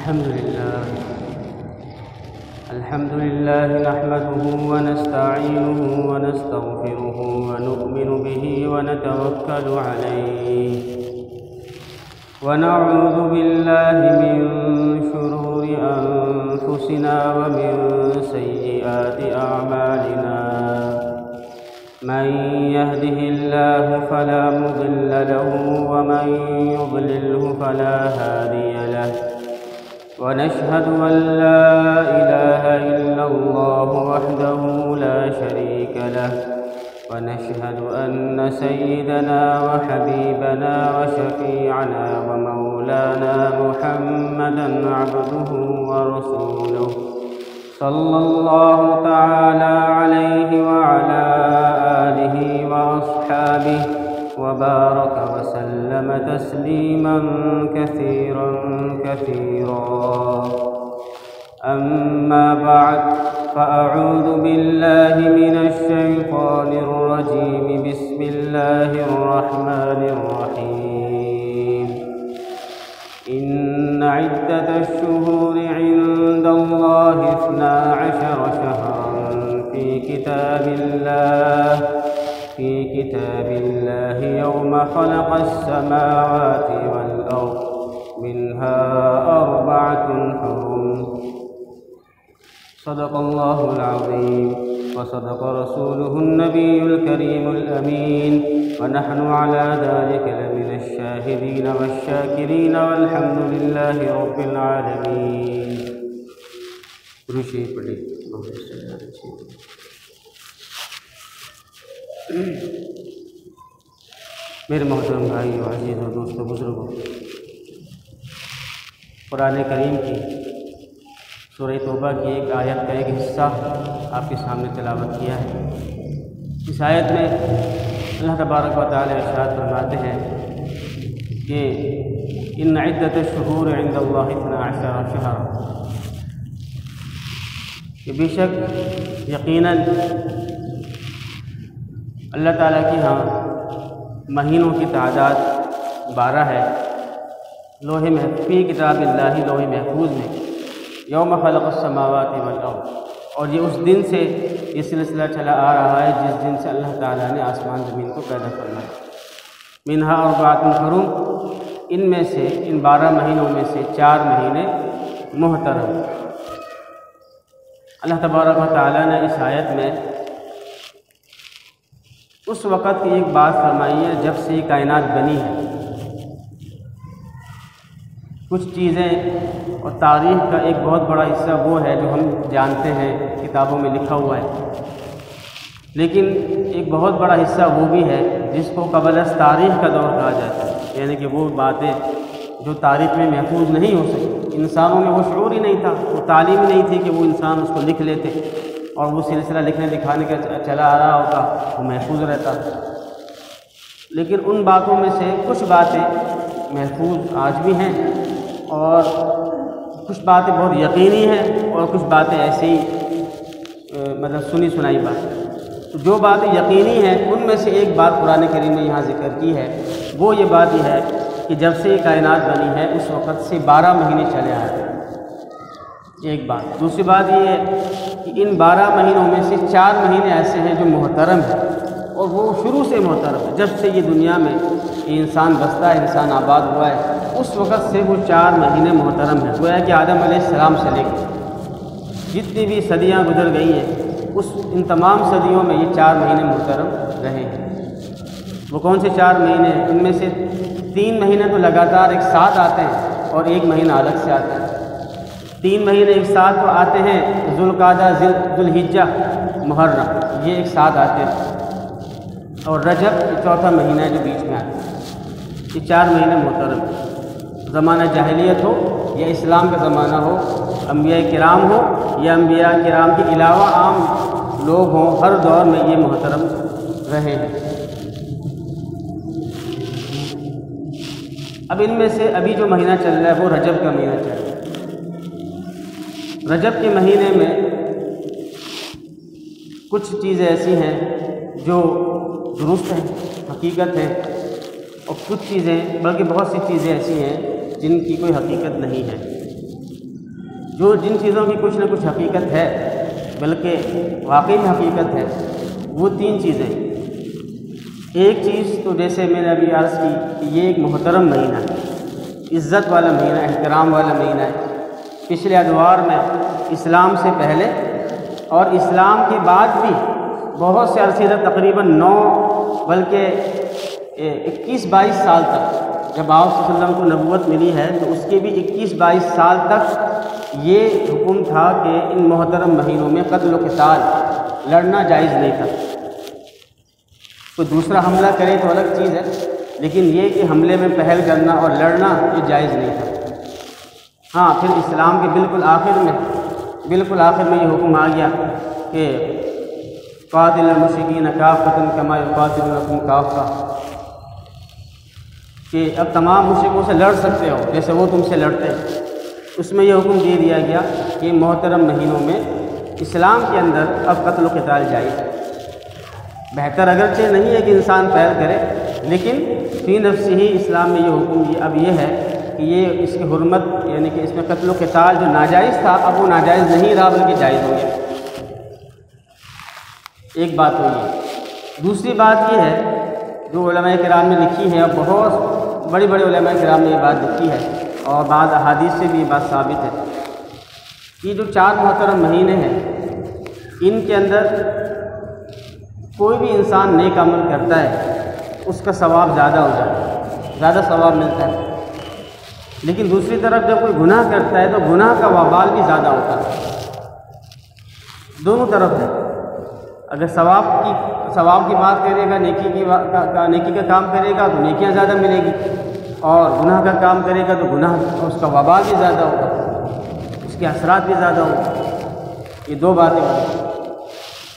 الحمد لله نحمده ونستعينه ونستغفره ونؤمن به ونتوكل عليه ونعوذ بالله من شرور أنفسنا ومن سيئات أعمالنا من يهده الله فلا مضل له ومن يضلله فلا هادي له ونشهد أن لا إله إلا الله وحده لا شريك له ونشهد أن سيدنا وحبيبنا وشفيعنا ومولانا محمدا عبده ورسوله صلى الله تعالى عليه وعلى آله وأصحابه وبارك وسلم تسليما كثيرا أما بعد فأعوذ بالله من الشيطان الرجيم بسم الله الرحمن الرحيم إن عدة الشهور عند الله 12 شهرا في كتاب الله يوم خلق السماوات والأرض منها 4 حرم صدق الله العظيم وصدق رسوله النبي الكريم الأمين ونحن على ذلك لمن الشاهدين والشاكرين والحمد لله رب العالمين. میرے محترم بھائیو، عزیزوں، دوستوں، بزرگوں، قرآن کریم کی سورہ توبہ کی ایک آیت کا ایک حصہ آپ کے سامنے تلاوت کیا ہے. اس آیت میں اللہ تبارک و تعالی ارشاد فرماتے ہیں کہ ان عدت الشہور عند اللہ 12 شہر، کہ بے شک یقیناً اللہ تعالیٰ کی ہاں مہینوں کی تعداد 12 ہے. لوح محفوظ فی کتاب اللہ، لوح محفوظ میں یوم خلق السماوات والارض، اور یہ اس دن سے یہ سلسلہ چلا آ رہا ہے جس دن سے اللہ تعالیٰ نے آسمان زمین کو پیدا فرمایا. منہا 4 حرم، ان میں سے ان 12 مہینوں میں سے 4 مہینے محترم. اللہ تبارک و تعالیٰ نے اس آیت میں اس وقت کی ایک بات فرمائی ہے جب سے یہ کائنات بنی ہے. کچھ چیزیں اور تاریخ کا ایک بہت بڑا حصہ وہ ہے جو ہم جانتے ہیں، کتابوں میں لکھا ہوا ہے، لیکن ایک بہت بڑا حصہ وہ بھی ہے جس کو قبل از تاریخ کا دور کہا جاتا ہے، یعنی کہ وہ باتیں جو تاریخ میں محفوظ نہیں ہو سکی. انسانوں میں وہ شعور ہی نہیں تھا، وہ تعلیم ہی نہیں تھی کہ وہ انسان اس کو لکھ لیتے اور وہ سلسلہ لکھنے دکھانے کا چلا آ رہا ہوتا، وہ محفوظ رہتا. لیکن ان باتوں میں سے کچھ باتیں محفوظ آج بھی ہیں، اور کچھ باتیں بہت یقینی ہیں، اور کچھ باتیں ایسی مطلب سنی سنائی باتیں. جو باتیں یقینی ہیں ان میں سے ایک بات قرآن کریم نے یہاں ذکر کی ہے. وہ یہ بات یہ ہے کہ جب سے یہ کائنات بنی ہے اس وقت سے 12 مہینے چلے آ رہے ہیں. ایک بات. دوسری بات یہ ہے کہ ان 12 مہینوں میں سے 4 مہینے ایسے ہیں جو محترم ہیں، اور وہ شروع سے محترم ہے. جب سے یہ دنیا میں یہ انسان بستا ہے، انسان آباد ہوا ہے، اس وقت سے وہ 4 مہینے محترم ہیں. گویا کہ آدم علیہ السلام سے لے کر جتنی بھی صدیاں گزر گئی ہیں ان تمام صدیوں میں یہ 4 مہینے محترم رہے ہیں. وہ کون سے 4 مہینے ہیں؟ ان میں سے 3 مہینے تو لگاتار ایک ساتھ آتے ہیں اور 1 مہینہ الگ سے آتا ہے. 3 مہینے ایک ساتھ تو آتے ہیں، ذوالقعدہ، ذوالحجہ، محرم، یہ ایک ساتھ آتے ہیں، اور رجب یہ 4تھا مہینہ ہے جو بیچ میں آتا ہے. یہ 4 مہینے محترم ہیں. زمانہ جاہلیت ہو یا اسلام کا زمانہ ہو، انبیاء کرام ہو یا انبیاء کرام کے علاوہ عام لوگ ہوں، ہر دور میں یہ محترم رہے ہیں. اب ان میں سے ابھی جو مہینہ چل رہا ہے وہ رجب کا مہینہ چل رہا ہے. رجب کے مہینے میں کچھ چیزیں ایسی ہیں جو درست ہیں، حقیقت ہے، اور کچھ چیزیں بلکہ بہت سی چیزیں ایسی ہیں جن کی کوئی حقیقت نہیں ہے. جو جن چیزوں کی کچھ نہ کچھ حقیقت ہے، بلکہ واقعی حقیقت ہے، وہ 3 چیزیں۔ ایک چیز تو جیسے میں نے ابھی عرض کی کہ یہ ایک محترم مہینہ ہے، عزت والا مہینہ، احترام والا مہینہ ہے۔ پچھلے ادوار میں اسلام سے پہلے اور اسلام کے بعد بھی بہت سے عرصے تک، تقریباً 9 بلکہ 21-22 سال تک، جب آپ صلی اللہ علیہ وسلم کو نبوت ملی ہے تو اس کے بھی 21-22 سال تک یہ حکم تھا کہ ان محترم مہینوں میں قتل و قتال لڑنا جائز نہیں تھا۔ کوئی دوسرا حملہ کرے تو الگ چیز ہے، لیکن یہ کہ حملے میں پہل کرنا اور لڑنا یہ جائز نہیں تھا۔ ہاں، پھر اسلام کے بالکل آخر میں یہ حکم آ گیا کہ قاتل المشرکین کافۃ کما یقاتلونکم کافۃ، کہ اب تمام مشرکوں سے لڑ سکتے ہو جیسے وہ تم سے لڑتے ہیں۔ اس میں یہ حکم دے دیا گیا کہ محترم مہینوں میں اسلام کے اندر اب قتل و قتال جائز ہے۔ بہتر اگرچہ نہیں ہے کہ انسان پہل کرے، لیکن فی نفسہ ہی اسلام میں یہ حکم اب یہ ہے کہ یہ اس کی حرمت، یعنی کہ اس میں قتل و قتال جو ناجائز تھا اب وہ ناجائز نہیں رہا بلکہ جائز ہو گیا۔ ایک بات ہوئی ہے۔ دوسری بات یہ ہے جو علماء کرام نے لکھی ہے، اور بہت بڑے علماء کرام نے یہ بات لکھی ہے اور بعض احادیث سے بھی یہ بات ثابت ہے کہ جو 4 محترم مہینے ہیں ان کے اندر کوئی بھی انسان نیک عمل کرتا ہے اس کا ثواب زیادہ ہو جاتا ہے، زیادہ ثواب ملتا ہے، لیکن دوسری طرف جب کوئی گناہ کرتا ہے تو گناہ کا وبال بھی زیادہ ہوتا ہے۔ دونوں طرف ہے، اگر ثواب کی بات کرے گا، نیکی کا کام کرے گا تو نیکیاں زیادہ ملے گی، اور گناہ کا کام کرے گا تو گناہ اس کا وبال بھی زیادہ ہوگا، اس کے اثرات بھی زیادہ ہوں۔ یہ 2 باتیں ہوتی ہیں۔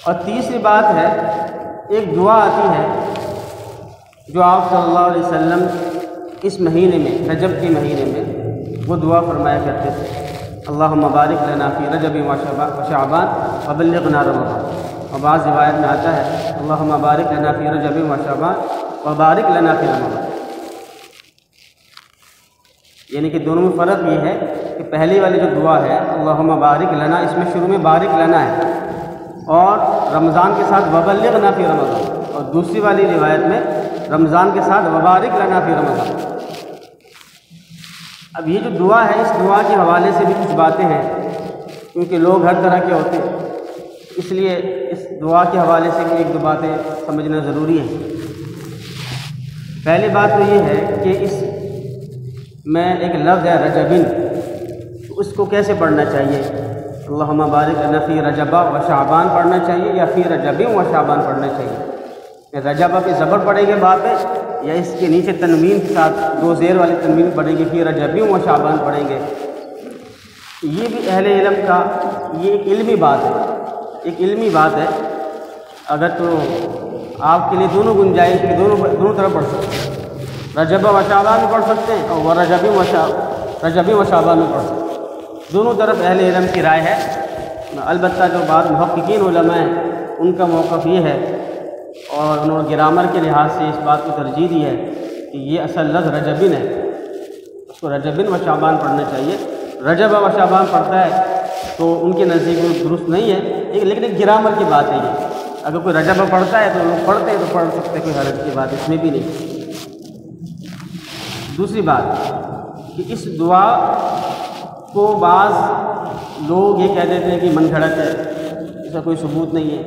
اور تیسری بات ہے، ایک دعا آتی ہے جو آپ صلی اللہ علیہ وسلم اس مہینے میں، رجب کے مہینے میں وہ دعا فرمایا کرتے تھے، اللہم بارک لنا فی رجب و شعبان وبلغنا رمضان۔ اور بعض روایت میں آتا ہے اللہم بارک لنا فی رجب و شعبان وبارک لنا فی رمضان۔ یعنی کہ دونوں میں فرق یہ ہے کہ پہلی والی جو دعا ہے اللہم بارک لنا، اس میں شروع میں بارک لنا ہے اور رمضان کے ساتھ وبلغنا فی رمضان، اور دوسری والی روایت میں رمضان کے ساتھ وبارک لنا فی رمضان۔ اب یہ جو دعا ہے، اس دعا کے حوالے سے بھی کچھ باتیں ہیں، کیونکہ لوگ ہر طرح کے ہوتے ہیں، اس لیے اس دعا کے حوالے سے بھی 1-2 باتیں سمجھنا ضروری ہے۔ پہلی بات تو یہ ہے کہ اس میں ایک لفظ ہے رجبن، اس کو کیسے پڑھنا چاہیے؟ اللہم بارک لنا فی رجب و شعبان پڑھنا چاہیے یا فی رجب و شعبان پڑھنا چاہیے؟ رجب پہ زبر پڑھیں گے با پہ، یا اس کے نیچے تنوین کے ساتھ 2 زیر والی تنوین پڑھیں گے، فی رجب و شعبان پڑھیں گے؟ یہ بھی اہل علم کا یہ ایک علمی بات ہے، اگر تو آپ کے لیے دونوں گنجائش کے دونوں طرف پڑھ سکتے ہیں، رجب و شعبان میں پڑھ سکتے ہیں اور رجب و شعبان میں پڑھ سکتے ہیں، دونوں طرف اہل علم کی رائے ہے۔ البتہ جو بعض محققین علماء ہیں ان کا موقف یہ ہے، اور انہوں نے گرامر کے لحاظ سے اس بات کو ترجیح دی ہے کہ یہ اصل لفظ رجبن ہے، اس کو رجبن و شعبان پڑھنا چاہیے۔ رجب و شعبان پڑھتا ہے تو ان کے نزدیک وہ درست نہیں ہے، لیکن ایک گرامر کی بات ہے یہ، اگر کوئی رجب پڑھتا ہے تو لوگ پڑھتے ہیں تو پڑھ سکتے، کوئی حرج کی بات اس میں بھی نہیں۔ دوسری بات کہ اس دعا کو بعض لوگ یہ کہہ دیتے ہیں کہ من گھڑت ہے، اس کا کوئی ثبوت نہیں ہے،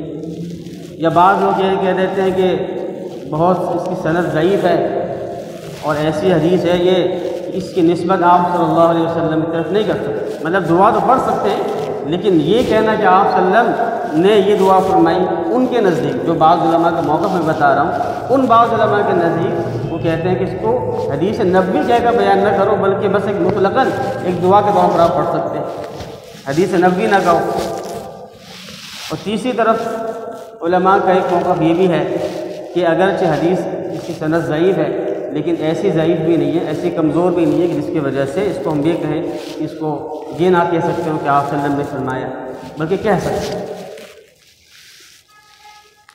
یا بعض لوگ یہ کہہ دیتے ہیں کہ بہت اس کی سند ضعیف ہے اور ایسی حدیث ہے یہ اس کی نسبت آپ صلی اللہ علیہ وسلم کی طرف نہیں کر سکتے، مطلب دعا تو پڑھ سکتے ہیں لیکن یہ کہنا کہ آپ صلی اللہ علیہ وسلم نے یہ دعا فرمائی، ان کے نزدیک جو بعض علماء کا موقف میں بتا رہا ہوں، ان بعض علماء کے نزدیک وہ کہتے ہیں کہ اس کو حدیث نبوی کہہ کر بیان نہ کرو، بلکہ بس ایک مطلقاً ایک دعا کے طور پر آپ پڑھ سکتے ہیں، حدیث نبوی نہ کہو۔ اور تیسری طرف علماء کا ایک موقف یہ بھی ہے کہ اگرچہ حدیث اس کی سند ضعیف ہے لیکن ایسی ضعیف بھی نہیں ہے، ایسی کمزور بھی نہیں ہے کہ جس کی وجہ سے اس کو ہم یہ کہیں کہ اس کو یہ نہ کہہ سکتے ہوں کہ آپ صلی اللہ علیہ وسلم نے فرمایا، بلکہ کہہ سکتے ہیں،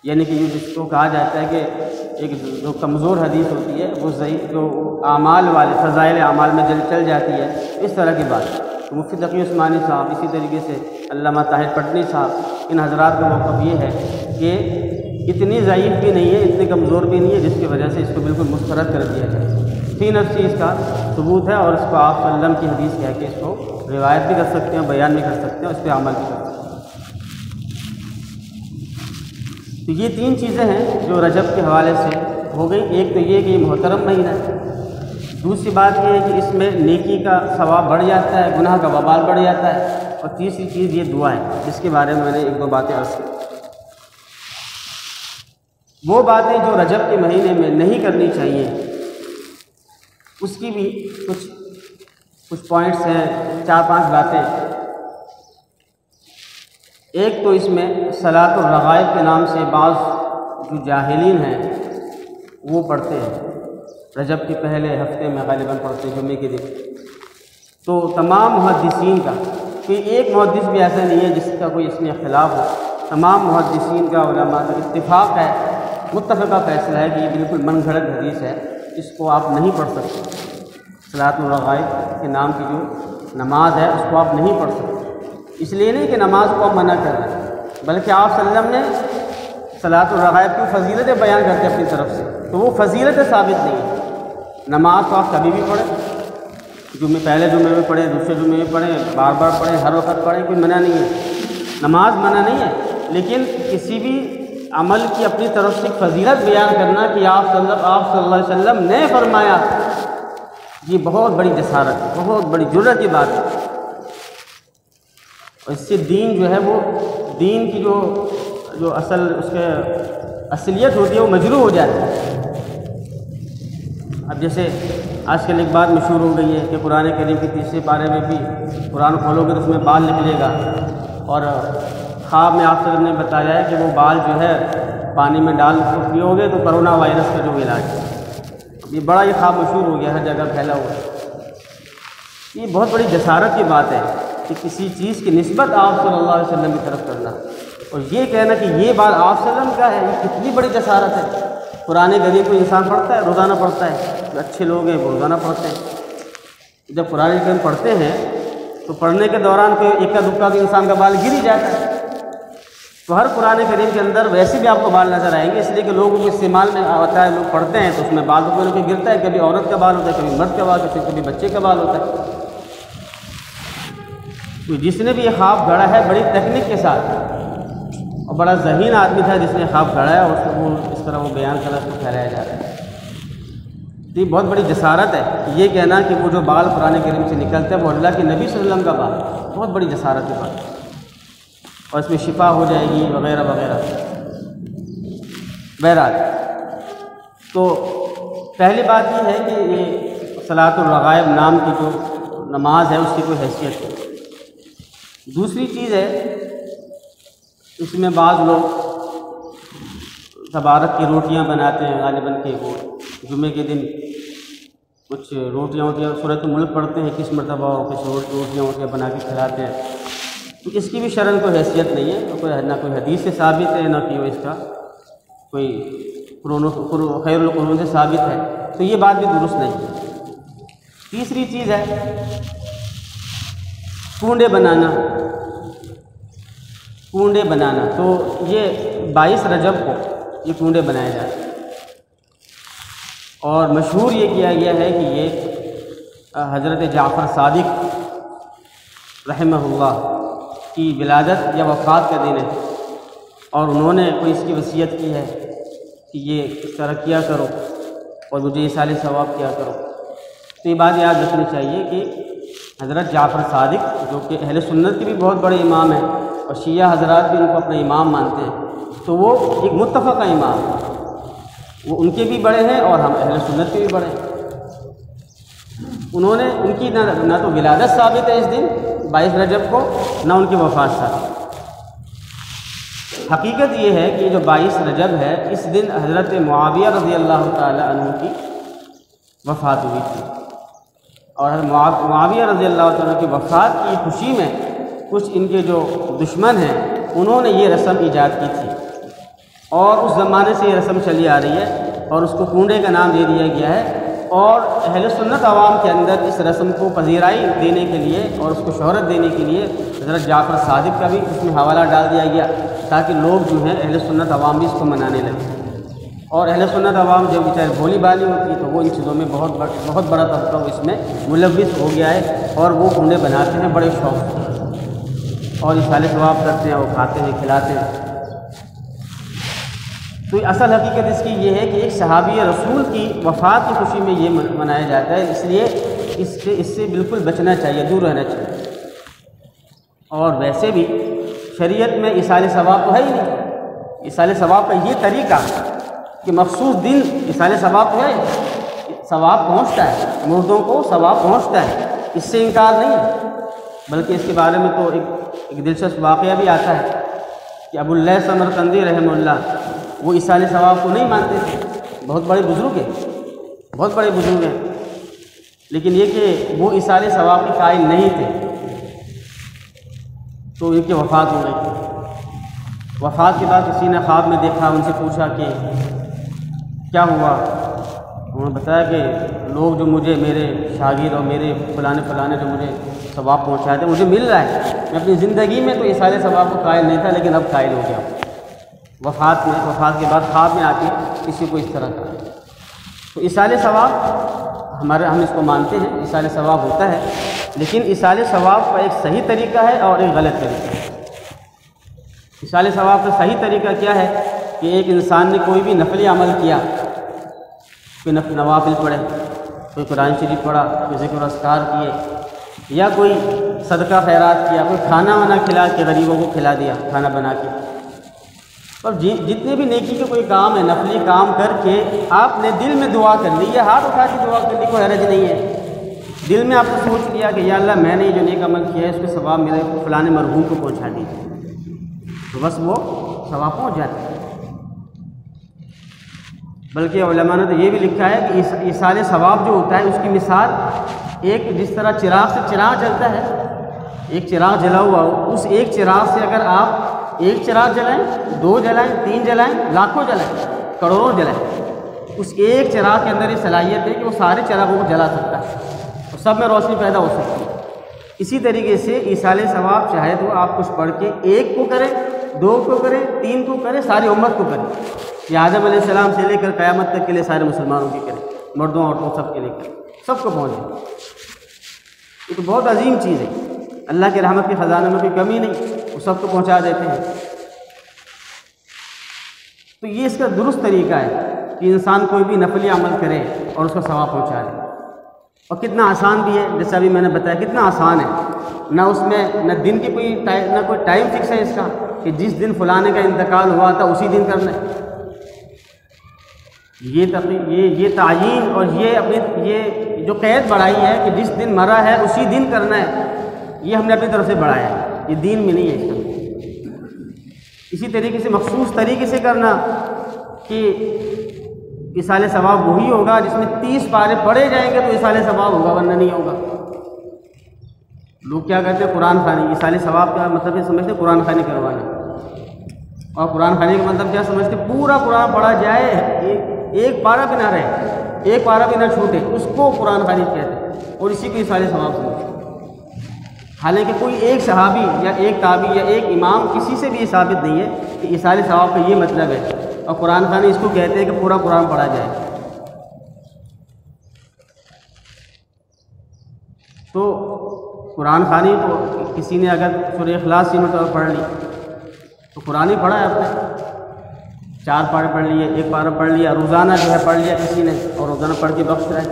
یعنی کہ جس کو کہا جاتا ہے کہ ایک جو کمزور حدیث ہوتی ہے وہ ضعیف، جو اعمال والے فضائل اعمال میں چل جاتی ہے، اس طرح کی بات تو مفتی تقی عثمانی صاحب، اسی طریقے سے علامہ طاہر پٹنی صاحب، ان حضرات کا موقف یہ ہے کہ اتنی ضعیف بھی نہیں ہے، اتنی کمزور بھی نہیں ہے جس کی وجہ سے اس کو بالکل مسترد کر دیا جائے۔ فی نفسی اس کا ثبوت ہے، اور اس کو آپ صلی اللہ علیہ وسلم کی حدیث کہہ کے اس کو روایت بھی کر سکتے ہیں، بیان بھی کر سکتے ہیں، اس پہ عمل بھی کر سکتے ہیں۔ تو یہ تین چیزیں ہیں جو رجب کے حوالے سے ہو گئی۔ ایک تو یہ کہ یہ محترم مہینہ ہے، دوسری بات یہ ہے کہ اس میں نیکی کا ثواب بڑھ جاتا ہے، گناہ کا وبال بڑھ جاتا ہے، اور تیسری چیز یہ دعا ہے، جس کے بارے میں نے ایک دو باتیں عرض کی۔ وہ باتیں جو رجب کے مہینے میں نہیں کرنی چاہیے، اس کی بھی کچھ پوائنٹس ہیں، 4-5 باتیں۔ ایک تو اس میں صلاۃ الرغائب کے نام سے بعض جو جاہلین ہیں وہ پڑھتے ہیں، رجب کے پہلے ہفتے میں غالباً پڑھتے ہیں، جمعے کے دن۔ تو تمام محدثین کا، کہ ایک محدث بھی ایسا نہیں ہے جس کا کوئی اس میں اختلاف ہو، تمام محدثین کا، علماء کا اتفاق ہے، متفقہ فیصلہ ہے کہ یہ بالکل من گھڑت حدیث ہے، اس کو آپ نہیں پڑھ سکتے۔ صلاۃ الرغائب کے نام کی جو نماز ہے اس کو آپ نہیں پڑھ سکتے، اس لیے نہیں کہ نماز کو آپ منع کر رہے ہیں، بلکہ آپ صلی اللہ علیہ وسلم نے صلاۃ الرغائب کی فضیلتیں بیان کرتے اپنی طرف سے، تو وہ فضیلتیں ثابت نہیں ہیں۔ نماز تو آپ کبھی بھی پڑھیں، پہلے جمعے میں پڑھیں، دوسرے جمعے میں پڑھیں، بار بار پڑھیں، ہر وقت پڑھیں، کوئی منع نہیں ہے، نماز منع نہیں ہے، لیکن کسی بھی عمل کی اپنی طرف سے فضیلت بیان کرنا کہ آپ صلی اللہ علیہ وسلم نے فرمایا، یہ بہت بڑی جسارت ہے، بہت بڑی جرأت کی بات ہے، اور اس سے دین جو ہے وہ دین کی جو اصل اس کے اصلیت ہوتی ہے وہ مجروح ہو جاتی ہے۔ اب جیسے آج کل ایک بات مشہور ہو گئی ہے کہ قرآن کریم کے 30 پارے میں بھی قرآن کھولو گے تو اس میں بال نکلے گا، اور خواب میں آپ نے بتایا ہے کہ وہ بال جو ہے پانی میں ڈال پیو گے تو کرونا وائرس کا جو علاج ہے۔ یہ بڑا یہ خواب مشہور ہو گیا، ہر جگہ پھیلا ہوا ہے۔ یہ بہت بڑی جسارت کی بات ہے کہ کسی چیز کی نسبت آپ صلی اللہ علیہ وسلم کی طرف کرنا، اور یہ کہنا کہ یہ بات آپ صلی اللہ علیہ وسلم کا ہے، یہ کتنی بڑی جسارت ہے۔ قرآن کریم کو انسان پڑھتا ہے، روزانہ پڑھتا ہے، جو اچھے لوگ ہیں وہ روزانہ پڑھتے ہیں۔ جب قرآن کریم پڑھتے ہیں تو پڑھنے کے دوران کوئی اکا دکا تو انسان کا بال گر ہی جاتا ہے، تو ہر قرآن کریم کے اندر ویسے بھی آپ کو بال نظر آئیں گے، اس لیے کہ لوگوں کے استعمال میں آتا ہے، لوگ پڑھتے ہیں تو اس میں بال تو کوئی نہ کوئی گرتا ہے، کبھی عورت کا بال ہوتا ہے، کبھی مرد کا بال ہوتا ہے، کبھی بچے کا بال ہوتا ہے۔ تو جس نے بھی یہ خواب گھڑا ہے بڑی تکنیک کے ساتھ، اور بڑا ذہین آدمی تھا جس نے خواب گھڑا ہے، اور اس طرح وہ بیان کرا، اس کو پھیلایا جا رہا ہے۔ تو یہ بہت بڑی جسارت ہے یہ کہنا کہ وہ جو بال قرآن کریم سے نکلتا ہے وہ اللہ کے نبی صلی اللہ علیہ وسلم کا بال، بہت بڑی جسارت کی بات، اور اس میں شفا ہو جائے گی وغیرہ وغیرہ۔ بہرحال تو پہلی بات یہ ہے کہ یہ صلاۃ الرغائب نام کی جو نماز ہے اس کی کوئی حیثیت ہے۔ دوسری چیز ہے، اس میں بعض لوگ تبارک کی روٹیاں بناتے ہیں، غالباً کہ وہ جمعے کے دن کچھ روٹیاں سورۃ الملک پڑھتے ہیں، کس مرتبہ کچھ روٹیاں بنا کے کھلاتے ہیں، تو اس کی بھی شرعاً کوئی حیثیت نہیں ہے، نہ کوئی حدیث سے ثابت ہے، نہ کہ اس کا کوئی خیر القرون سے ثابت ہے، تو یہ بات بھی درست نہیں ہے۔ تیسری چیز ہے کنڈے بنانا، تو یہ 22 رجب کو یہ کنڈے بنائے جاتے ہیں، اور مشہور یہ کیا گیا ہے کہ یہ حضرت جعفر صادق رحمہ اللہ کی ولادت یا وفات کا دن ہے، اور انہوں نے کوئی اس کی وصیت کی ہے کہ یہ اس طرح کیا کرو اور مجھے ایصال ثواب کیا کرو۔ تو یہ بات یاد رکھنی چاہیے کہ حضرت جعفر صادق جو کہ اہل سنت کے بھی بہت بڑے امام ہیں، اور شیعہ حضرات بھی ان کو اپنا امام مانتے ہیں، تو وہ ایک متفقہ امام ہے، وہ ان کے بھی بڑے ہیں اور ہم اہل سنت کے بھی بڑے ہیں۔ انہوں نے ان کی نہ تو ولادت ثابت ہے اس دن 22 رجب کو، نہ ان کی وفات ثابت۔ حقیقت یہ ہے کہ جو 22 رجب ہے اس دن حضرت معاویہ رضی اللہ تعالی عنہ کی وفات ہوئی تھی، اور معاویہ رضی اللہ تعالیٰ کی وفات کی خوشی میں کچھ ان کے جو دشمن ہیں انہوں نے یہ رسم ایجاد کی تھی، اور اس زمانے سے یہ رسم چلی آ رہی ہے، اور اس کو کنڈے کا نام دے دیا گیا ہے، اور اہل سنت عوام کے اندر اس رسم کو پذیرائی دینے کے لیے اور اس کو شہرت دینے کے لیے حضرت جعفر صادق کا بھی اس میں حوالہ ڈال دیا گیا تاکہ لوگ جو ہیں اہل سنت عوام بھی اس کو منانے لگے۔ اور اہل سنت عوام جو بیچارے بھولی بالی ہوتی ہے تو وہ ان چیزوں میں بہت بڑا طبقہ وہ اس میں ملوث ہو گیا ہے اور وہ کنڈے بناتے ہیں بڑے شوق سے اور اصال ثواب کرتے ہیں، وہ کھاتے ہیں کھلاتے ہیں۔ تو اصل حقیقت اس کی یہ ہے کہ ایک صحابی رسول کی وفات کی خوشی میں یہ منایا جاتا ہے، اس لیے اس سے بالکل بچنا چاہیے، دور رہنا چاہیے۔ اور ویسے بھی شریعت میں اصال ثواب تو ہے ہی نہیں، اصال ثواب کا یہ طریقہ کہ مخصوص دن اصال ثواب تو ہے، ثواب پہنچتا ہے، مردوں کو ثواب پہنچتا ہے، اس سے انکار نہیں ہے۔ بلکہ اس کے بارے میں تو ایک دلچسپ واقعہ بھی آتا ہے کہ ابو اللیث سمرقندی رحمہ اللہ وہ اصال ثواب کو نہیں مانتے تھے، بہت بڑے بزرگ ہیں، بہت بڑے بزرگ ہیں، لیکن یہ کہ وہ اصال ثواب کے قائل نہیں تھے تو ان کی وفات ہو گئی۔ وفات کے بعد کسی نے خواب میں دیکھا، ان سے پوچھا کہ کیا ہوا؟ انہوں نے بتایا کہ لوگ جو مجھے میرے شاگرد اور میرے فلانے جو مجھے ثواب پہنچائے تھے مجھے مل رہا ہے، میں اپنی زندگی میں تو اصال ثواب کو قائل نہیں تھا لیکن اب قائل ہو گیا۔ وفات کے بعد خواب میں آ کے کسی کو اس طرح کا تو اصال ثواب ہم اس کو مانتے ہیں، اصال ثواب ہوتا ہے، لیکن اصال ثواب کا ایک صحیح طریقہ ہے اور ایک غلط طریقہ ہے۔ اصال ثواب کا صحیح طریقہ کیا ہے کہ ایک انسان نے کوئی بھی نفلی عمل کیا، کوئی نوافل پڑھے، کوئی قرآن شریف پڑھا، کوئی ذکر و اذکار کیے، یا کوئی صدقہ خیرات کیا، کوئی کھانا وانا کھلا کے غریبوں کو کھلا دیا کھانا بنا کے۔ اور جتنے بھی نیکی کے کوئی کام ہے، نفلی کام کر کے آپ نے دل میں دعا کر لی، یا ہاتھ اٹھا کے دعا کر لی، کوئی حرج نہیں ہے۔ دل میں آپ نے سوچ لیا کہ یا اللہ میں نے جو نیک عمل کیا ہے اس کے ثواب میرے فلاں مرحوم کو پہنچا دیجیے، تو بس وہ ثواب پہنچ جاتا ہے۔ بلکہ علماء نے تو یہ بھی لکھا ہے کہ اصال ثواب جو ہوتا ہے اس کی مثال ایک جس طرح چراغ سے چراغ جلتا ہے، ایک چراغ جلا ہوا ہو، اس ایک چراغ سے اگر آپ ایک چراغ جلائیں، 2 جلائیں، 3 جلائیں، لاکھوں جلائیں، کروڑوں جلائیں، اس ایک چراغ کے اندر یہ صلاحیت ہے کہ وہ سارے چراغوں کو جلا سکتا ہے اور سب میں روشنی پیدا ہو سکتی ہے۔ اسی طریقے سے اصال ثواب چاہے تو آپ کچھ پڑھ کے 1 کو کریں، 2 کو کریں، 3 کو کریں، ساری امت کو کریں، یہ آدم علیہ السلام سے لے کر قیامت تک کے لیے سارے مسلمانوں کی کریں، مردوں عورتوں سب کے لیے کریں، سب کو پہنچ جائے۔ یہ تو بہت عظیم چیز ہے، اللہ کے رحمت کے خزانے میں کوئی کمی نہیں، وہ سب کو پہنچا دیتے ہیں۔ تو یہ اس کا درست طریقہ ہے کہ انسان کوئی بھی نفلی عمل کرے اور اس کو ثواب پہنچا دے، اور کتنا آسان بھی ہے، جیسا ابھی میں نے بتایا کتنا آسان ہے، نہ اس میں نہ دن کی نہ کوئی ٹائم فکس ہے اس کا کہ جس دن فلانے کا انتقال ہوا تھا اسی دن کرنا ہے۔ یہ تعیین اور یہ جو قید بڑھائی ہے کہ جس دن مرا ہے اسی دن کرنا ہے، یہ ہم نے اپنی طرف سے بڑھایا ہے، یہ دین میں نہیں ہے اس کا۔ اسی طریقے سے مخصوص طریقے سے کرنا کہ اصال ثواب وہی ہوگا جس میں 30 پارے پڑھے جائیں گے تو اصال ثواب ہوگا، ورنہ نہیں ہوگا۔ لوگ کیا کہتے ہیں قرآن خوانی، اصال ثواب کا مطلب یہ سمجھتے ہیں قرآن خوانی کروانا، اور قرآن خوانی کا مطلب کیا سمجھتے ہیں پورا قرآن پڑھا جائے، ایک پارہ بھی نہ رہے، ایک پارہ بھی نہ چھوٹے، اس کو قرآن خوانی کہتے ہیں اور اسی کو اصال ثواب سمجھتے ہیں۔ حالانکہ کوئی ایک صحابی یا ایک تابعی یا ایک امام کسی سے بھی یہ ثابت نہیں ہے کہ اصال ثواب کا یہ مطلب ہے، اور قرآن خوانی اس کو کہتے ہیں کہ پورا قرآن پڑھا جائے۔ تو قرآن خوانی تو کسی نے اگر سورہ اخلاص کی مرتبہ پڑھ لی تو قرآن ہی پڑھا ہے آپ نے، 4 پارے پڑھ لیے، 1 پارہ پڑھ لیا، روزانہ جو ہے پڑھ لیا کسی نے اور روزانہ پڑھ کے بخش رہے،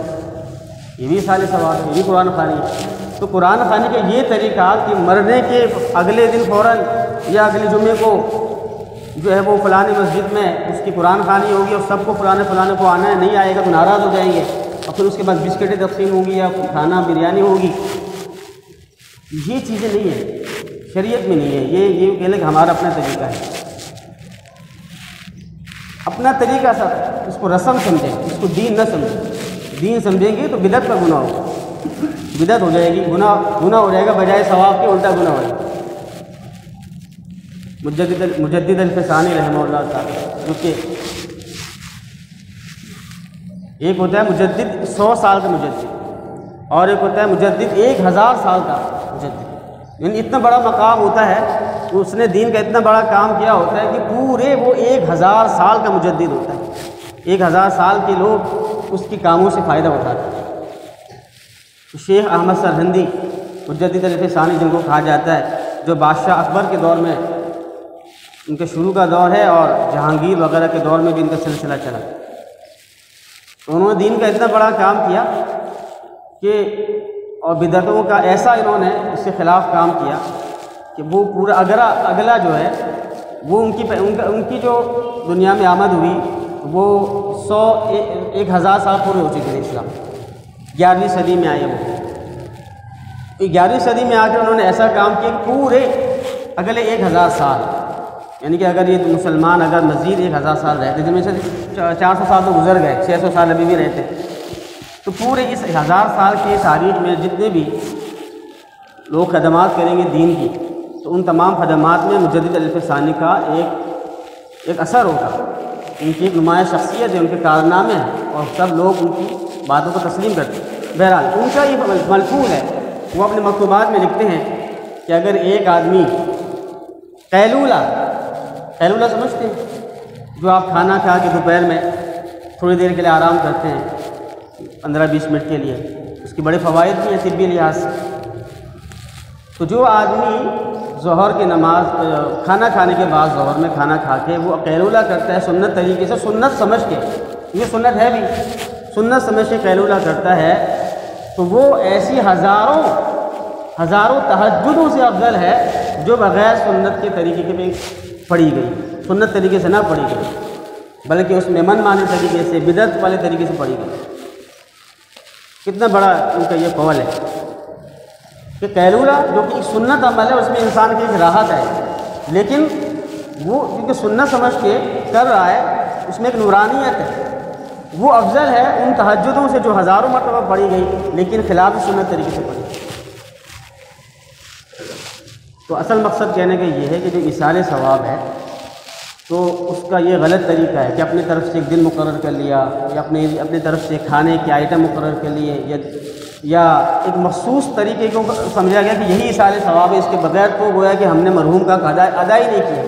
یہ بھی اصال ثواب ہے، یہ بھی قرآن خوانی ہے۔ تو قرآن خوانی کا یہ طریقہ کہ مرنے کے اگلے دن فوراً یا اگلے جمعے کو جو ہے وہ فلاں مسجد میں اس کی قرآن خوانی ہوگی اور سب کو فلانے کو آنا ہے، نہیں آئے گا تو ناراض ہو جائیں گے، اور پھر اس کے بعد بسکٹیں تقسیم ہوں گی یا کھانا بریانی ہوگی، یہ چیزیں نہیں ہیں، شریعت میں نہیں ہے۔ یہ کہہ لیں کہ ہمارا اپنا طریقہ ہے، اپنا طریقہ سب اس کو رسم سمجھیں، اس کو دین نہ سمجھیں۔ دین سمجھیں گے تو بدعت کا گناہ ہوگا، بدعت ہو جائے گی، گناہ ہو جائے گا، بجائے ثواب کے الٹا گناہ ہو جائے گا۔ مجدد الفسانی رحمہ اللہ تعالی جو کہ ایک ہوتا ہے مجدد 100 سال کا مجدد، اور ایک ہوتا ہے مجدد 1000 سال کا مجدد، یعنی اتنا بڑا مقام ہوتا ہے، اس نے دین کا اتنا بڑا کام کیا ہوتا ہے کہ پورے وہ 1000 سال کا مجدد ہوتا ہے، 1000 سال کے لوگ اس کی کاموں سے فائدہ اٹھاتے ہیں۔ شیخ احمد سرہندی مجدد الف ثانی جن کو کہا جاتا ہے، جو بادشاہ اکبر کے دور میں ان کے شروع کا دور ہے، اور جہانگیر وغیرہ کے دور میں بھی ان کا سلسلہ چلا، تو انہوں نے دین کا اتنا بڑا کام کیا کہ اور بدعتوں کا ایسا انہوں نے اس کے خلاف کام کیا کہ وہ پورا اگلا جو ہے وہ ان کی جو دنیا میں آمد ہوئی وہ 1000 سال پورے ہو چکے ہیں اسلام، 11ویں صدی میں آئے وہ، 11ویں صدی میں آ کر انہوں نے ایسا کام کیا کہ پورے اگلے 1000 سال، یعنی کہ اگر یہ مسلمان اگر مزید 1000 سال رہتے، جن میں سے 400 سال تو گزر گئے، 600 سال ابھی بھی رہتے، تو پورے اس 1000 سال کی تاریخ میں جتنے بھی لوگ خدمات کریں گے دین کی، تو ان تمام خدمات میں مجدد الف ثانی کا ایک اثر ہوگا، ان کی ایک نمایاں شخصیت ہے، ان کے کارنامے ہیں، اور سب لوگ ان کی باتوں کو تسلیم کرتے ہیں۔ بہرحال ان کا یہ ملفوظ ہے، وہ اپنے مکتوبات میں لکھتے ہیں کہ اگر ایک آدمی قیلولہ سمجھتے ہیں، جو آپ کھانا کھا کے دوپہر میں تھوڑی دیر کے لیے آرام کرتے ہیں 15-20 منٹ کے لیے، اس کے بڑے فوائد بھی ہیں طبی لحاظ سے، تو جو آدمی ظہر کی نماز کھانا کھانے کے بعد ظہر میں کھانا کھا کے وہ قیلولہ کرتا ہے سنت طریقے سے، سنت سمجھ کے، یہ سنت ہے بھی، سنت سمجھ کے قیلولہ کرتا ہے، تو وہ ایسی ہزاروں تہجدوں سے افضل ہے جو بغیر سنت کے طریقے کے پڑھی گئی، سنت طریقے سے نہ پڑھی گئی، بلکہ اس میں من مانے طریقے سے، بدعت والے طریقے سے پڑھی گئی۔ کتنا بڑا ان کا یہ قول ہے کہ قیلولہ جو کہ ایک سنت عمل ہے، اس میں انسان کی ایک راحت ہے، لیکن وہ کیونکہ سنت سمجھ کے کر رہا ہے، اس میں ایک نورانیت ہے، وہ افضل ہے ان تہجدوں سے جو ہزاروں مرتبہ پڑھی گئی لیکن خلاف سنت طریقے سے پڑھی گئی۔ تو اصل مقصد کہنے کا یہ ہے کہ جو ایصال ثواب ہے تو اس کا یہ غلط طریقہ ہے کہ اپنی طرف سے ایک دن مقرر کر لیا، یا اپنی طرف سے کھانے کے آئٹم مقرر کر لیے، یا ایک مخصوص طریقے کو سمجھا گیا کہ یہی ایصال ثواب ہے، اس کے بغیر تو گویا کہ ہم نے مرحوم کا ادا ہی نہیں کیا۔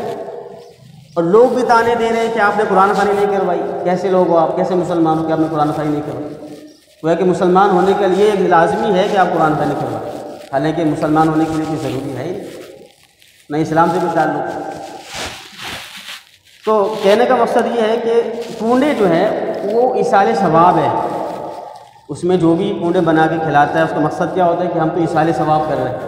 اور لوگ بھی تانے دے رہے ہیں کہ آپ نے قرآن خوانی نہیں کروائی، کیسے لوگ ہو آپ، کیسے مسلمان ہو کہ آپ نے قرآن خوانی نہیں کروائی؟ گویا کہ مسلمان ہونے کے لیے لازمی ہے کہ آپ قرآن خوانی کروائیں، حالانکہ مسلمان ہونے کے لیے کوئی ضروری ہے ہی نہیں اسلام سے کوئی تعلق۔ تو کہنے کا مقصد یہ ہے کہ کنڈے جو ہے وہ ایصال ثواب ہے، اس میں جو بھی کنڈے بنا کے کھلاتا ہے اس کا مقصد کیا ہوتا ہے کہ ہم تو ایصال ثواب کر رہے ہیں،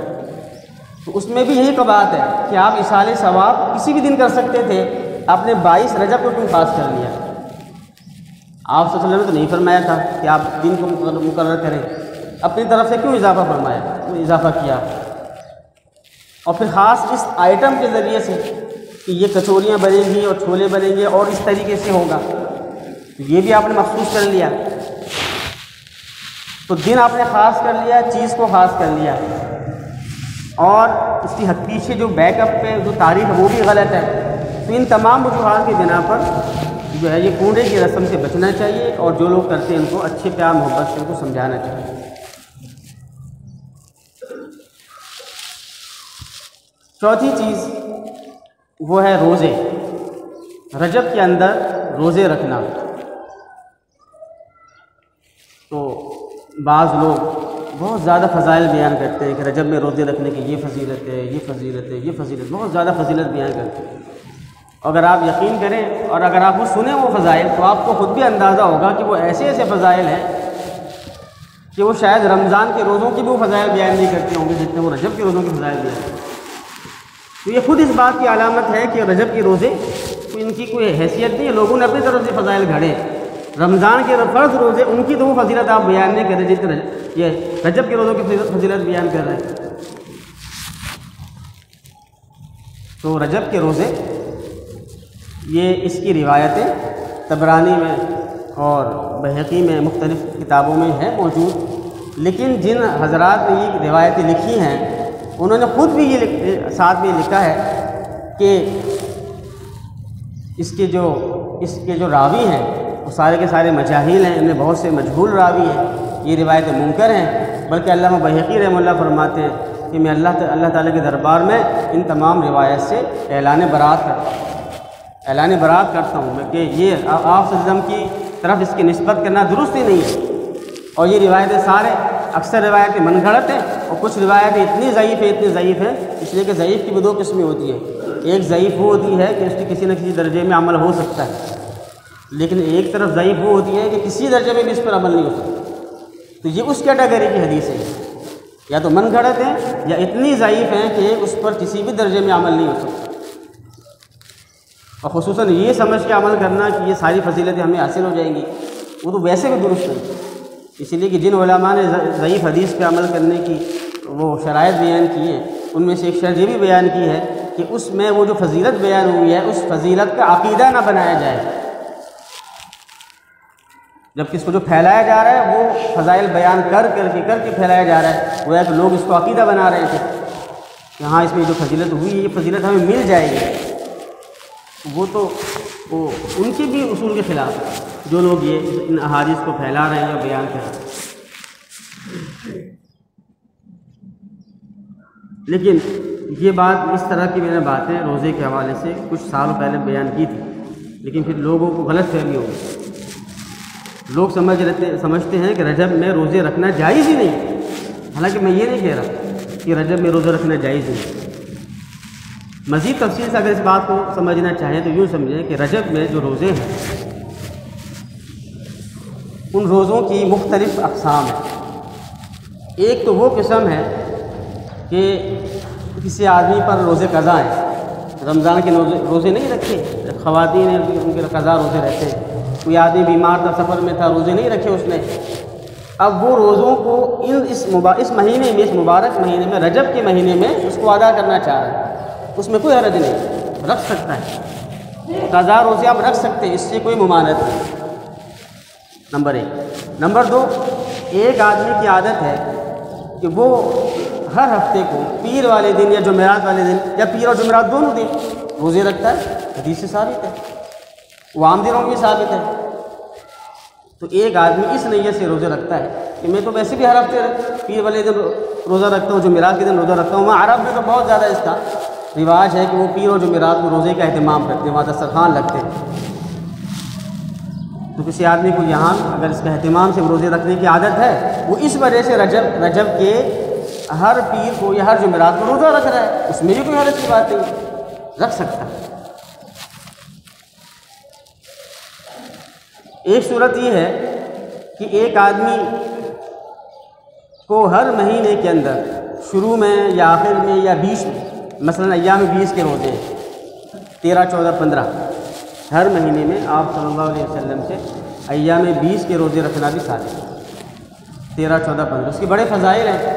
تو اس میں بھی یہی بات ہے کہ آپ ایصال ثواب کسی بھی دن کر سکتے تھے، آپ نے 22 رجب کو کیوں خاص کر لیا؟ آپ صلی اللہ علیہ وسلم نے تو نہیں فرمایا تھا کہ آپ دن کو مقرر کریں، اپنی طرف سے کیوں اضافہ فرمایا، کیوں اضافہ کیا؟ اور پھر خاص اس آئٹم کے ذریعے سے کہ یہ کچوریاں بنیں گی اور چھولے بنیں گے اور اس طریقے سے ہوگا، یہ بھی آپ نے مخصوص کر لیا، تو دن آپ نے خاص کر لیا، چیز کو خاص کر لیا، اور اس کی پیچھے جو بیک اپ پہ جو تاریخ ہے وہ بھی غلط ہے۔ تو ان تمام وجوہات کی بنا پر جو ہے یہ کنڈے کی رسم سے بچنا چاہیے، اور جو لوگ کرتے ہیں ان کو اچھے پیار محبت سے ان کو سمجھانا چاہیے۔ چوتھی چیز وہ ہے روزے، رجب کے اندر روزے رکھنا۔ تو بعض لوگ بہت زیادہ فضائل بیان کرتے ہیں کہ رجب میں روزے رکھنے کی یہ فضیلت ہے، یہ فضیلت ہے، یہ فضیلت، بہت زیادہ فضیلت بیان کرتے ہیں۔ اگر آپ یقین کریں اور اگر آپ وہ سنیں وہ فضائل، تو آپ کو خود بھی اندازہ ہوگا کہ وہ ایسے ایسے فضائل ہیں کہ وہ شاید رمضان کے روزوں کی بھی وہ فضائل بیان نہیں کرتے ہوں گے جتنے وہ رجب کے روزوں کی فضائل بیان کرتے ہیں۔ تو یہ خود اس بات کی علامت ہے کہ رجب کے روزے ان کی کوئی حیثیت نہیں ہے، لوگوں نے اپنی طرف سے فضائل گھڑے، رمضان کے فرض روزے ان کی تو وہ فضیلت آپ بیان نہیں کر رہے جتنے یہ رجب کے روزوں کی فضیلت بیان کر رہے ہیں۔ تو رجب کے روزے یہ اس کی روایتیں طبرانی میں اور بہقی میں مختلف کتابوں میں ہیں موجود، لیکن جن حضرات نے یہ روایتیں لکھی ہیں انہوں نے خود بھی یہ ساتھ میں لکھا ہے کہ اس کے جو راوی ہیں وہ سارے کے سارے مجاہیل ہیں، ان میں بہت سے مجہول راوی ہیں، یہ روایتیں منکر ہیں، بلکہ علامہ بہقی رحمہ اللہ فرماتے ہیں کہ میں اللہ تعالیٰ کے دربار میں ان تمام روایت سے اعلان برات کرتا ہوں میں کہ یہ آپ صلی اللہ علیہ وسلم کی طرف اس کی نسبت کرنا درست ہی نہیں ہے، اور یہ روایتیں اکثر روایتیں من گھڑت ہیں، اور کچھ روایتیں اتنی ضعیف ہیں اس لیے کہ ضعیف کی بھی دو قسمیں ہوتی ہیں، ایک ضعیف وہ ہوتی ہے کہ اس کی کسی نہ کسی درجے میں عمل ہو سکتا ہے، لیکن ایک طرف ضعیف وہ ہوتی ہے کہ کسی درجے میں بھی اس پر عمل نہیں ہو سکتا، تو یہ اس کیٹیگری کی حدیث ہے، یا تو من گھڑت ہیں یا اتنی ضعیف ہیں کہ اس پر کسی بھی درجے میں عمل نہیں ہو سکتا، اور خصوصاً یہ سمجھ کے عمل کرنا کہ یہ ساری فضیلتیں ہمیں حاصل ہو جائیں گی، وہ تو ویسے بھی درست نہیں، اس لیے کہ جن علماء نے ضعیف حدیث پہ عمل کرنے کی وہ شرائط بیان کی ہیں، ان میں سے ایک شرط یہ بھی بیان کی ہے کہ اس میں وہ جو فضیلت بیان ہوئی ہے اس فضیلت کا عقیدہ نہ بنایا جائے، جبکہ اس کو جو پھیلایا جا رہا ہے وہ فضائل بیان کر کے پھیلایا جا رہا ہے، وہ ہے کہ لوگ اس کو عقیدہ بنا رہے تھے کہ ہاں اس میں جو فضیلت ہوئی یہ فضیلت ہمیں مل جائے گی، وہ ان کے بھی اصول کے خلاف ہے جو لوگ یہ ان احادیث کو پھیلا رہے ہیں یا بیان کر رہے ہیں۔ لیکن یہ بات اس طرح کی میں نے باتیں روزے کے حوالے سے کچھ سال پہلے بیان کی تھی، لیکن پھر لوگوں کو غلط فہمی ہو گئی، لوگ سمجھتے ہیں کہ رجب میں روزے رکھنا جائز ہی نہیں، حالانکہ میں یہ نہیں کہہ رہا کہ رجب میں روزہ رکھنا جائز نہیں۔ مزید تفصیل سے اگر اس بات کو سمجھنا چاہیں تو یوں سمجھیں کہ رجب میں جو روزے ہیں ان روزوں کی مختلف اقسام ہیں۔ ایک تو وہ قسم ہے کہ کسی آدمی پر روزے قضا ہیں، رمضان کے روزے نہیں رکھے، خواتین ہیں ان کے قضا روزے رہتے ہیں، کوئی آدمی بیمار تھا سفر میں تھا روزے نہیں رکھے اس نے، اب وہ روزوں کو اس مہینے میں، اس مبارک مہینے میں، رجب کے مہینے میں اس کو ادا کرنا چاہ رہا ہے، اس میں کوئی حرج نہیں، رکھ سکتا ہے، قضا روزے آپ رکھ سکتے ہیں، اس سے کوئی ممانعت نہیں، نمبر 1۔ نمبر 2، ایک آدمی کی عادت ہے کہ وہ ہر ہفتے کو پیر والے دن یا جمعرات والے دن یا پیر اور جمعرات دونوں دن روزے رکھتا ہے، حدیث سے ثابت ہے، وہ عام دنوں میں بھی ثابت ہے۔ تو ایک آدمی اس نیت سے روزے رکھتا ہے کہ میں تو ویسے بھی ہر ہفتے پیر والے دن روزہ رکھتا ہوں، جمعرات کے دن روزہ رکھتا ہوں، وہاں عرب میں تو بہت زیادہ اس کا رواج ہے کہ وہ پیر اور جمعرات کو روزے کا اہتمام کرتے ہیں، وہاں دسترخوان لگتے ہیں، تو کسی آدمی کو یہاں اگر اس کا اہتمام سے روزے رکھنے کی عادت ہے، وہ اس وجہ سے رجب کے ہر پیر کو یا ہر جمعرات کو روزہ رکھ رہا ہے، اس میں بھی کوئی حرج کی بات نہیں، رکھ سکتا ہے۔ ایک صورت یہ ہے کہ ایک آدمی کو ہر مہینے کے اندر شروع میں یا آخر میں یا بیچ میں، مثلاً ایام 20 کے روزے 13، 14، 15 ہر مہینے میں آپ صلی اللہ علیہ وسلم سے ایام 20 کے روزے رکھنا بھی ثابت ہے، 13، 14، 15 اس کے بڑے فضائل ہیں۔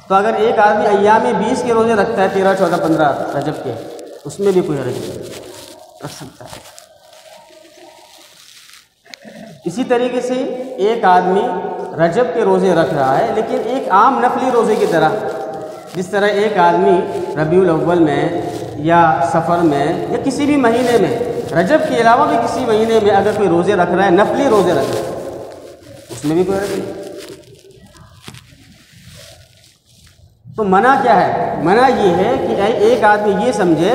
تو اگر ایک آدمی ایام 20 کے روزے رکھتا ہے 13، 14، 15 رجب کے، اس میں بھی کوئی حرج نہیں، رکھ سکتا ہے۔ اسی طریقے سے ایک آدمی رجب کے روزے رکھ رہا ہے لیکن ایک عام نفلی روزے کی طرح، جس طرح ایک آدمی ربیع الاول میں یا سفر میں یا کسی بھی مہینے میں، رجب کے علاوہ بھی کسی مہینے میں اگر کوئی روزے رکھ رہا ہے، نفلی روزے رکھ رہا ہے، اس میں بھی کوئی حرج نہیں۔ تو منع کیا ہے؟ منع یہ ہے کہ ایک آدمی یہ سمجھے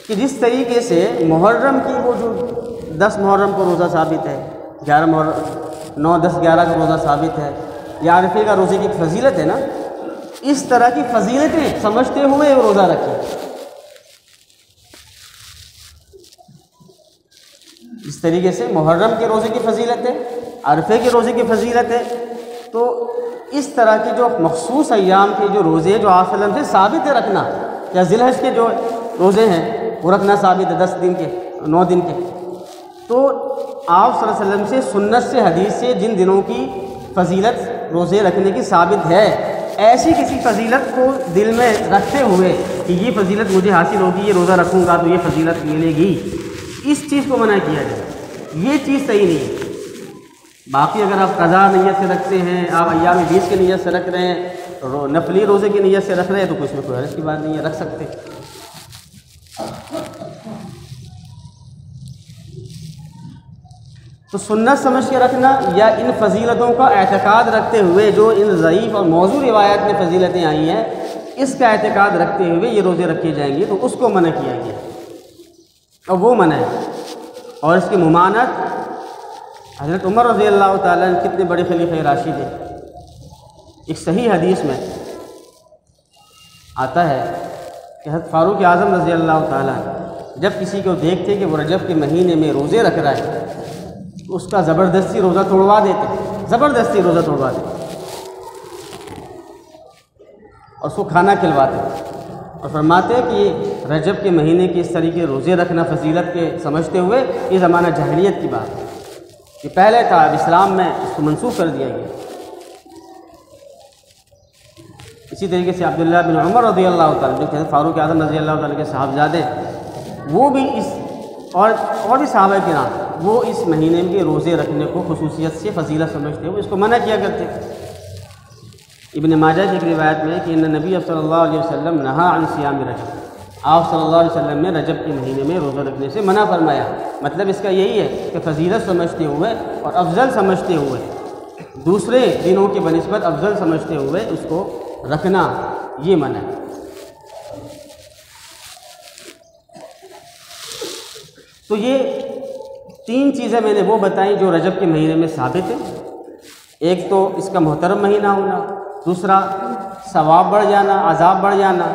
کہ جس طریقے سے محرم کی وہ جو 10 محرم کو روزہ ثابت ہے، 11 محرم 9، 10، 11 کا روزہ ثابت ہے، یا عرفے کا روزے کی فضیلت ہے نا، اس طرح کی فضیلتیں سمجھتے ہوئے وہ روزہ رکھے۔ اس طریقے سے محرم کے روزے کی فضیلت ہے، عرفے کے روزے کی فضیلت ہے، تو اس طرح کے جو مخصوص ایام کے جو روزے جو آپ صلی اللہ علیہ وسلم سے ثابت ہے رکھنا، یا ذی الحج کے جو روزے ہیں وہ رکھنا ثابت ہے 10 دن کے، 9 دن کے، تو آپ صلی اللہ علیہ وسلم سے سنت سے، حدیث سے جن دنوں کی فضیلت روزے رکھنے کی ثابت ہے، ایسی کسی فضیلت کو دل میں رکھتے ہوئے کہ یہ فضیلت مجھے حاصل ہوگی، یہ روزہ رکھوں گا تو یہ فضیلت ملے گی، اس چیز کو منع کیا جائے، یہ چیز صحیح نہیں ہے۔ باقی اگر آپ قضا نیت سے رکھتے ہیں، آپ ایام 20 کی نیت سے رکھ رہے ہیں، نفلی روزے کی نیت سے رکھ رہے ہیں، تو کچھ میں کوئی حرج کی بات نہیں ہے، رکھ سکتے۔ تو سنت سمجھ کے رکھنا یا ان فضیلتوں کا اعتقاد رکھتے ہوئے جو ان ضعیف اور موضوع روایات میں فضیلتیں آئی ہیں اس کا اعتقاد رکھتے ہوئے یہ روزے رکھے جائیں گے، تو اس کو منع کیا گیا اور وہ منع ہے۔ اور اس کی ممانعت حضرت عمر رضی اللہ تعالیٰ عنہ کتنے بڑے خلیفہ راشد ہیں، ایک صحیح حدیث میں آتا ہے کہ حضرت فاروق اعظم رضی اللہ تعالیٰ عنہ جب کسی کو دیکھتے کہ وہ رجب کے مہینے میں روزے رکھ رہا ہے تو اس کا زبردستی روزہ توڑوا دیتے، زبردستی روزہ توڑوا دیتے اور اس کو کھانا کھلواتے اور فرماتے کہ یہ رجب کے مہینے کے اس طریقے روزے رکھنا فضیلت کے سمجھتے ہوئے یہ زمانہ جاہلیت کی بات ہے، یہ پہلے تھا، اب اسلام میں اس کو منسوخ کر دیا گیا۔ اسی طریقے سے عبداللہ بن عمر رضی اللہ تعالیٰ جو کہ فاروق اعظم رضی اللہ تعالیٰ کے صاحبزادے وہ بھی اس اور بھی صحابہ کرام وہ اس مہینے کے روزے رکھنے کو خصوصیت سے فضیلت سمجھتے ہوئے اس کو منع کیا کرتے۔ ابن ماجہ کی ایک روایت میں کہ ان نبی صلی اللہ علیہ وسلم نہا عن صیام رجب، آپ صلی اللہ علیہ وسلم نے رجب کے مہینے میں روزہ رکھنے سے منع فرمایا۔ مطلب اس کا یہی ہے کہ فضیلت سمجھتے ہوئے اور افضل سمجھتے ہوئے دوسرے دنوں کی بنسبت افضل سمجھتے ہوئے اس کو رکھنا یہ منع ہے۔ تو یہ تین چیزیں میں نے وہ بتائیں جو رجب کے مہینے میں ثابت ہیں۔ ایک تو اس کا محترم مہینہ ہونا، دوسرا ثواب بڑھ جانا، عذاب بڑھ جانا،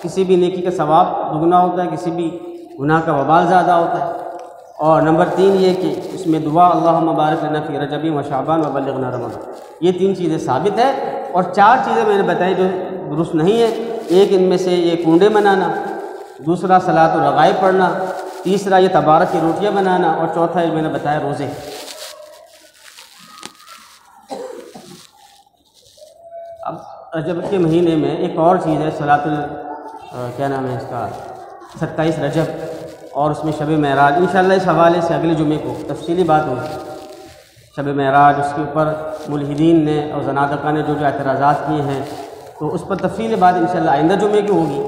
کسی بھی نیکی کا ثواب دگنا ہوتا ہے، کسی بھی گناہ کا وبال زیادہ ہوتا ہے، اور نمبر تین یہ کہ اس میں دعا اللہم بارک لنا فی رجب و شعبان و بلغنا رمضان، یہ تین چیزیں ثابت ہے۔ اور چار چیزیں میں نے بتائی جو درست نہیں ہے، ایک ان میں سے یہ کنڈے منانا، دوسرا صلاۃ الرغائب پڑھنا، تیسرا یہ تبارک کی روٹیاں بنانا، اور چوتھا یہ میں نے بتایا روزے۔ اب رجب کے مہینے میں ایک اور چیز ہے صلاۃ کیا نام ہے اس کا 27 رجب اور اس میں شب معراج، انشاءاللہ اس حوالے سے اگلے جمعے کو تفصیلی بات ہوگی۔ شب معراج اس کے اوپر ملحدین نے اور زنادقہ نے جو اعتراضات کیے ہیں تو اس پر تفصیل بات انشاءاللہ آئندہ جمعے کی ہوگی۔